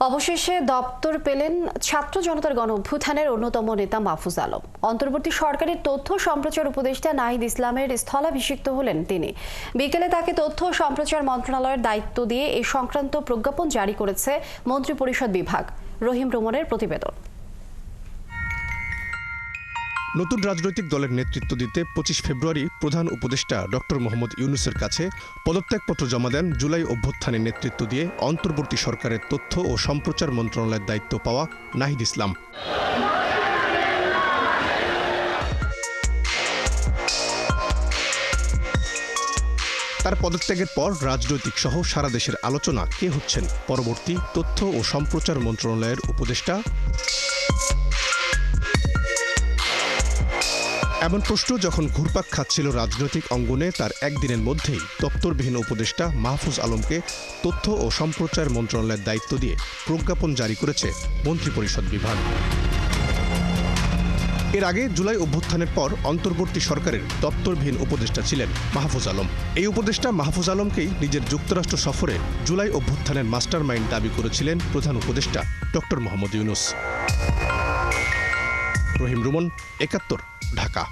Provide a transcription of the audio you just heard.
অবশেষে দপ্তর পেলেন ছাত্র জনতার গণ অভ্যুত্থানের অন্যতম নেতা মাহফুজ আলম। অন্তর্বর্তী সরকারের তথ্য সম্প্রচার উপদেষ্টা নাহিদ ইসলামের স্থলাভিষিক্ত হলেন তিনি। বিকেলে তাকে তথ্য ও সম্প্রচার মন্ত্রণালয়ের দায়িত্ব দিয়ে এই সংক্রান্ত প্রজ্ঞাপন জারি করেছে মন্ত্রিপরিষদ বিভাগ। রহিম রুমনের প্রতিবেদন। নতুন রাজনৈতিক দলের নেতৃত্ব দিতে ২৫ ফেব্রুয়ারি প্রধান উপদেষ্টা ডক্টর মোহাম্মদ ইউনূসের কাছে পদত্যাগপত্র জমা দেন জুলাই অভ্যুত্থানের নেতৃত্ব দিয়ে অন্তর্বর্তী সরকারের তথ্য ও সম্প্রচার মন্ত্রণালয়ের দায়িত্ব পাওয়া নাহিদ ইসলাম। তার পদত্যাগের পর রাজনৈতিক সহ সারা দেশের আলোচনা কে হচ্ছেন পরবর্তী তথ্য ও সম্প্রচার মন্ত্রণালয়ের উপদেষ্টা। এমন প্রশ্ন যখন ঘুরপাক খাচ্ছিল রাজনৈতিক অঙ্গনে, তার একদিনের মধ্যেই দপ্তরবিহীন উপদেষ্টা মাহফুজ আলমকে তথ্য ও সম্প্রচার মন্ত্রণালয়ের দায়িত্ব দিয়ে প্রজ্ঞাপন জারি করেছে মন্ত্রিপরিষদ বিভাগ। এর আগে জুলাই অভ্যুত্থানের পর অন্তর্বর্তী সরকারের দপ্তরবিহীন উপদেষ্টা ছিলেন মাহফুজ আলম। এই উপদেষ্টা মাহফুজ আলমকেই নিজের যুক্তরাষ্ট্র সফরে জুলাই অভ্যুত্থানের মাস্টার মাইন্ড দাবি করেছিলেন প্রধান উপদেষ্টা ডক্টর মোহাম্মদ ইউনূস। রহিম রুমন, ৭১, ঢাকা।